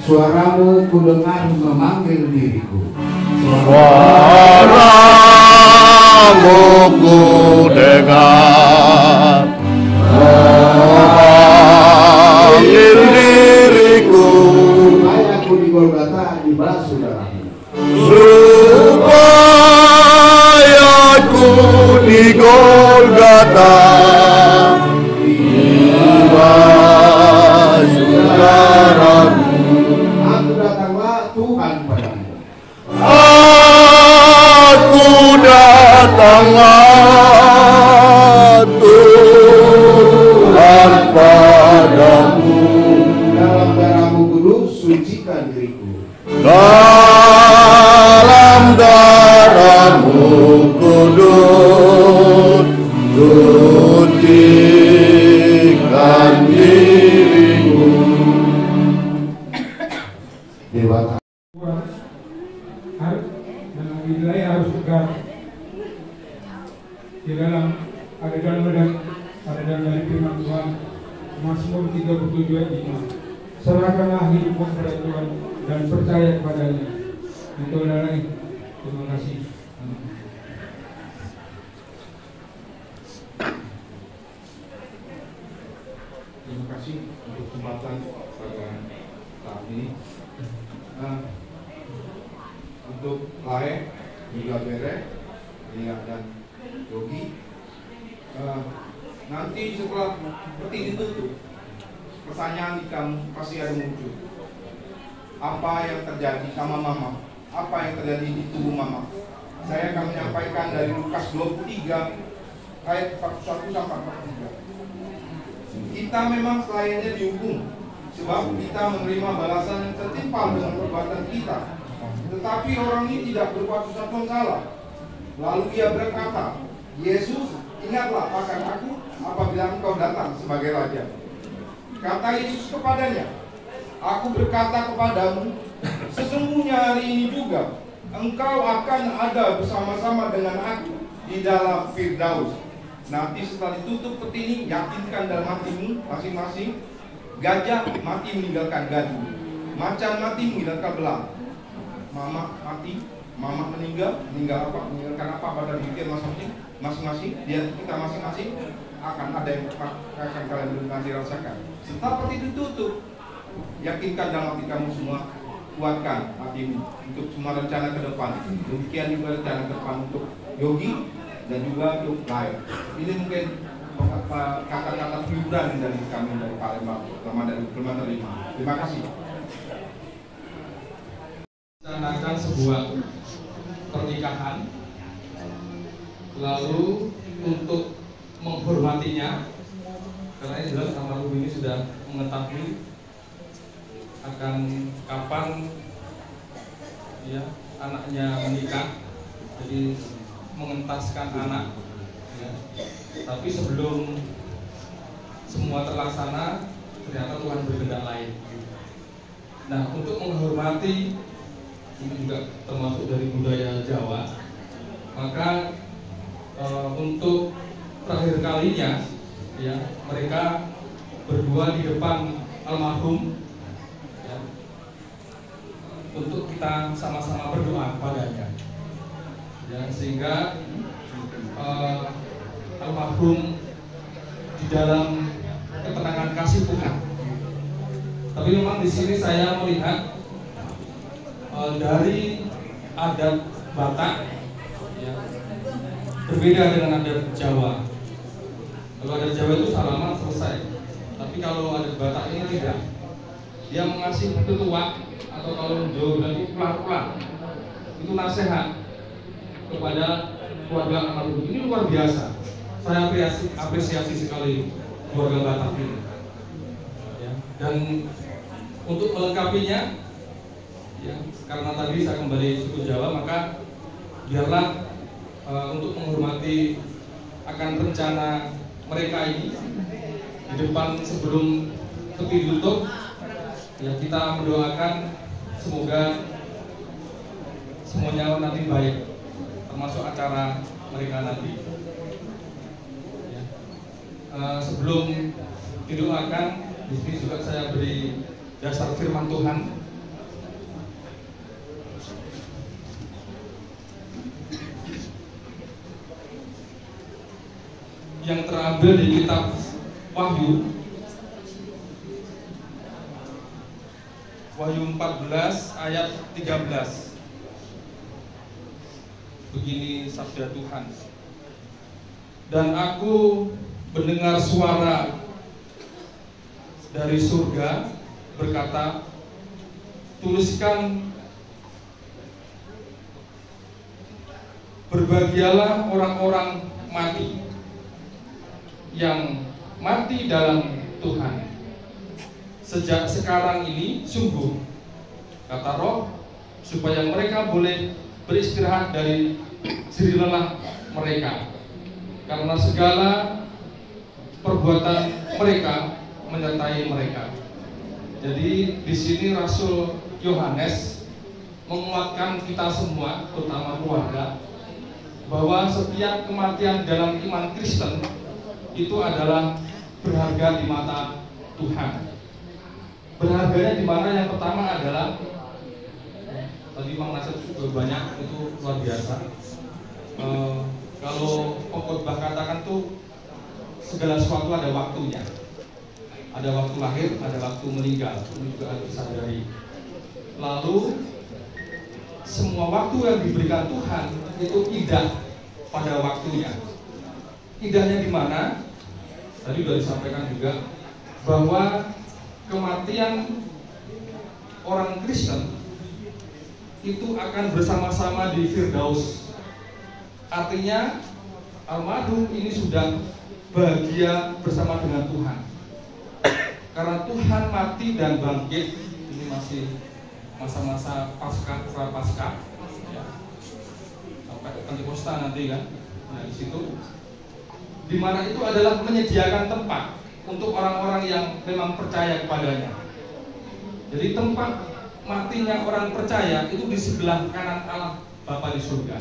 Suaramu kudengar memanggil diriku. Suaramu kudengar memanggil diriku, Supaya aku di Golgota dibasuh darahmu. supaya aku di Golgota dibasuh darahmu. Aku datanglah Tuhan padamu. Aku datanglah Tuhan padamu, Dalam darahmu kudus sucikan diriku. dalam darahmu kudus sucikan diriku. Dewata harus dalam wilayah harus tegar di dalam dari firman Tuhan Mazmur 37 ayat 5. Serahkanlah hidupmu kepada Tuhan dan percaya kepadanya. Itu adalah terima kasih. Terima kasih untuk kesempatan pada kami. Untuk Lae, juga Bere, Lia dan Yogi. Nanti setelah peti ditutup, pertanyaan di kamu pasti ada muncul. Apa yang terjadi sama Mama? Apa yang terjadi di tubuh Mama? Saya akan menyampaikan dari Lukas 23 ayat 41 sampai 43. Kita memang selainnya dihukum, sebab kita menerima balasan yang setimpal dengan perbuatan kita. Tetapi orang ini tidak berbuat sesuatu yang salah. Lalu ia berkata, Yesus, ingatlah akan aku apabila engkau datang sebagai Raja. Kata Yesus kepadanya, aku berkata kepadamu, sesungguhnya hari ini juga engkau akan ada bersama-sama dengan aku di dalam Firdaus. Nanti setelah ditutup peti ini, yakinkan dalam hatimu masing-masing, gajah mati meninggalkan gaduh, macan mati meninggalkan belang. Mama mati, Mama meninggal apa? Meninggalkan apa pada diri masing-masing, dia kita masing-masing akan ada yang akan kalian nanti rasakan. Setelah peti ditutup, yakinkan dalam hati kamu semua, kuatkan hatimu untuk semua rencana ke depan. Demikian juga rencana ke depan untuk Yogi dan juga untuk Lain. Ini mungkin kata-kata hiburan dari kami dari Palembang, terutama dari Kalimantan Timur. Terima kasih. Rencanakan sebuah pernikahan, lalu untuk menghormatinya, karena ini jelas almarhum ini sudah mengetahui akan kapan ya anaknya menikah, jadi mengentaskan anak ya. Tapi sebelum semua terlaksana, ternyata Tuhan berkehendak lain. Nah, untuk menghormati ini juga termasuk dari budaya Jawa, maka untuk terakhir kalinya ya mereka berdua di depan almarhum ya, untuk kita sama-sama berdoa padanya ya, sehingga almarhum di dalam ketenangan kasih Tuhan. Tapi memang di sini saya melihat dari adat Batak ya, berbeda dengan adat Jawa. Kalau adat Jawa itu salaman selesai, tapi kalau adat Batak ini tidak. Dia mengasih tetua atau kalau jauh lagi pulang-pulang itu nasihat kepada keluarga almarhum. Ini luar biasa. Saya apresiasi sekali keluarga Batak ini. Ya. Dan untuk melengkapinya, ya, karena tadi saya kembali suku Jawa, maka biarlah untuk menghormati akan rencana mereka ini di depan sebelum peti ditutup, ya kita mendoakan semoga semuanya nanti baik, termasuk acara mereka nanti. Ya. Sebelum didoakan, Di sini juga saya beri dasar firman Tuhan. Yang terambil di kitab Wahyu 14 ayat 13. Begini sabda Tuhan. Dan aku mendengar suara dari surga berkata, tuliskan, berbahagialah orang-orang mati yang mati dalam Tuhan sejak sekarang ini, sungguh, kata Roh, supaya mereka boleh beristirahat dari jerih lelah mereka, karena segala perbuatan mereka menyertai mereka. Jadi di sini Rasul Yohanes menguatkan kita semua, terutama keluarga, bahwa setiap kematian dalam iman Kristen itu adalah berharga di mata Tuhan. Berharganya di mana? Yang pertama adalah tadi Bang Nasir juga banyak, itu luar biasa. Kalau pengkhotbah katakan tuh segala sesuatu ada waktunya. Ada waktu lahir, ada waktu meninggal. Ini juga harus disadari. Lalu semua waktu yang diberikan Tuhan itu indah pada waktunya. Indahnya di mana? Tadi sudah disampaikan juga bahwa kematian orang Kristen itu akan bersama-sama di Firdaus. Artinya almarhum ini sudah bahagia bersama dengan Tuhan. Karena Tuhan mati dan bangkit. Ini masih masa-masa pasca, pra-pasca, ya. Sampai Pentakosta nanti kan. Nah di situ, di mana itu adalah menyediakan tempat untuk orang-orang yang memang percaya kepadanya. Jadi tempat matinya orang percaya itu di sebelah kanan Allah Bapa di surga.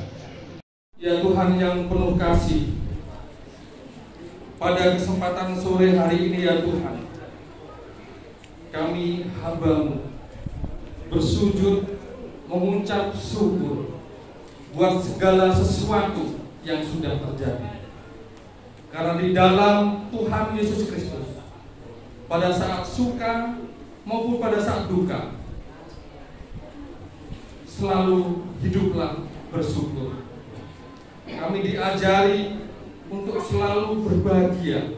Ya Tuhan yang penuh kasih, pada kesempatan sore hari ini ya Tuhan, kami hamba-Mu bersujud mengucap syukur buat segala sesuatu yang sudah terjadi. Karena di dalam Tuhan Yesus Kristus, pada saat suka maupun pada saat duka, selalu hiduplah bersyukur. Kami diajari untuk selalu berbahagia,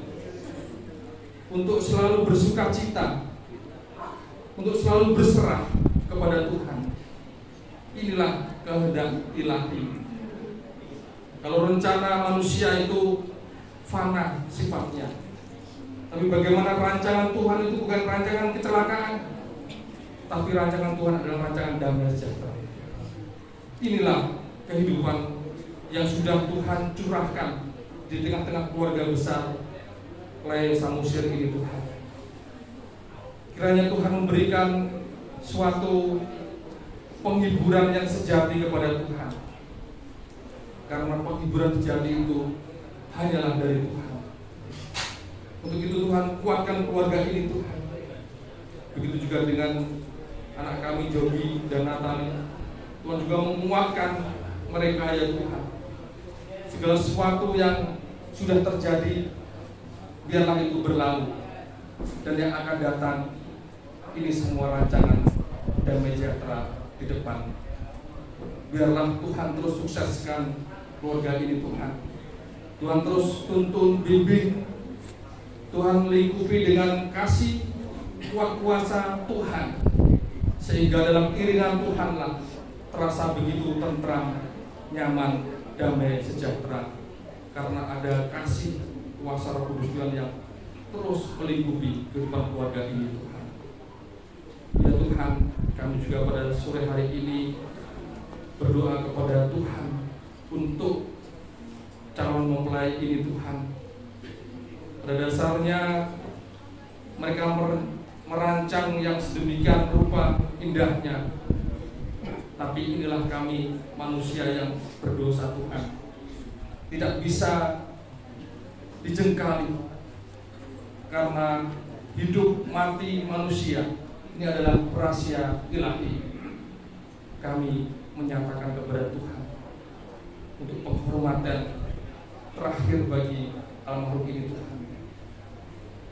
untuk selalu bersukacita, untuk selalu berserah kepada Tuhan. Inilah kehendak ilahi. Kalau rencana manusia itu fana sifatnya, tapi bagaimana rancangan Tuhan itu bukan rancangan kecelakaan, tapi rancangan Tuhan adalah rancangan damai sejahtera. Inilah kehidupan yang sudah Tuhan curahkan di tengah-tengah keluarga besar Klei Samosir ini Tuhan. Kiranya Tuhan memberikan suatu penghiburan yang sejati kepada Tuhan. Karena penghiburan sejati itu hanyalah dari Tuhan. Untuk itu Tuhan kuatkan keluarga ini Tuhan. Begitu juga dengan anak kami Jogi dan Natali. Tuhan juga menguatkan mereka ya Tuhan. Segala sesuatu yang sudah terjadi, biarlah itu berlalu. Dan yang akan datang, ini semua rancangan damai sejahtera di depan. Biarlah Tuhan terus sukseskan keluarga ini Tuhan. Tuhan terus tuntun, bimbing. Tuhan lingkupi dengan kasih kuat kuasa Tuhan, sehingga dalam iringan Tuhanlah terasa begitu tentram, nyaman, damai sejahtera, karena ada kasih kuasa Roh Kudus Tuhan yang terus melingkupi kehidupan keluarga ini Tuhan. Ya Tuhan, kami juga pada sore hari ini berdoa kepada Tuhan untuk calon mempelai ini Tuhan. Pada dasarnya mereka merancang yang sedemikian rupa indahnya, tapi inilah kami manusia yang berdosa Tuhan, tidak bisa dijengkali karena hidup mati manusia ini adalah rahasia ilahi. Kami menyatakan kepada Tuhan untuk penghormatan terakhir bagi almarhum ini Tuhan.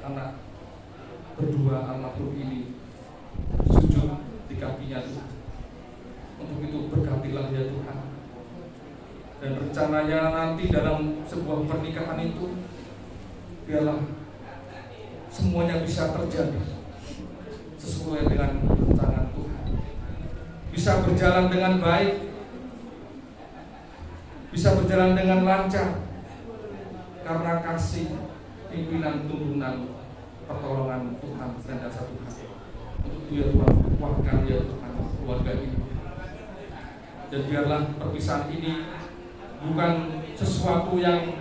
Anak berdua almarhum ini sujud di kakinya Tuhan. Untuk itu berkatilah ya Tuhan. Dan rencananya nanti dalam sebuah pernikahan itu biarlah semuanya bisa terjadi sesuai dengan rancangan Tuhan, bisa berjalan dengan baik, bisa berjalan dengan lancar karena kasih, pimpinan, tuntunan, pertolongan Tuhan dan dasar Tuhan. Untuk itu ya Tuhan, kuatkan ya Tuhan keluarga ini. Dan biarlah perpisahan ini bukan sesuatu yang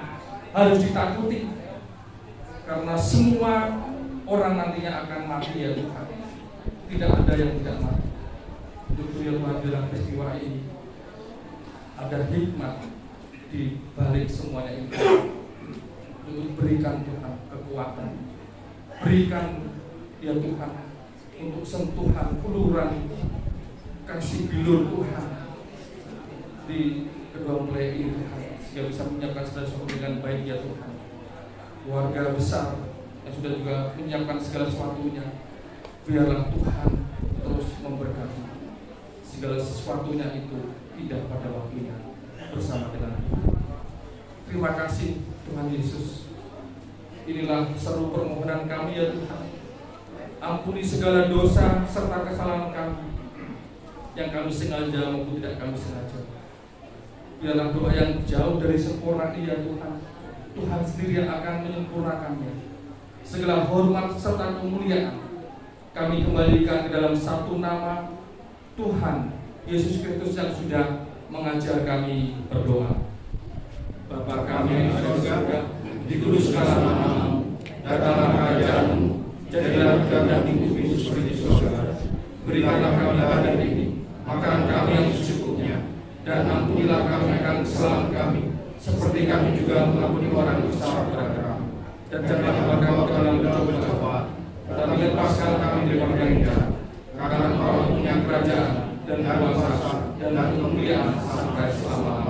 harus ditakuti, karena semua orang nantinya akan mati ya Tuhan. Tidak ada yang tidak mati. Untuk itu ya Tuhan, dalam peristiwa ini ada hikmat di balik semuanya ini. Untuk berikan Tuhan kekuatan, berikan ya Tuhan untuk sentuhan uluran kasih bilur Tuhan di kedua mempelai ini Tuhan, sehingga bisa menyiapkan segala sesuatu dengan baik ya Tuhan. Keluarga besar yang sudah juga menyiapkan segala sesuatunya, biarlah Tuhan terus memberkati segala sesuatunya itu tidak pada waktunya bersama dengan Tuhan. Terima kasih Tuhan Yesus. Inilah seru permohonan kami ya Tuhan. Ampuni segala dosa serta kesalahan kami yang kami sengaja maupun tidak kami sengaja. Biarlah doa yang jauh dari sempurna ini ya Tuhan, Tuhan sendiri yang akan menyempurnakannya. Segala hormat serta kemuliaan kami kembalikan ke dalam satu nama Tuhan Yesus Kristus yang sudah mengajar kami berdoa. Bapa kami di surga, dikuduskanlah namamu, datanglah kerajaanmu, jadilah kehendakmu di seperti di surga. Berikanlah kami hari ini makan kami yang secukupnya, dan ampunilah kami akan kesalahan kami, seperti kami juga mengampuni orang yang bersalah kepada kami. Dan janganlah kami ke dalam pencobaan, tetapi lepaskan kami dari yang jahat. Karena Engkau punya kerajaan dan kuasa dan kemuliaan sampai selama-lamanya.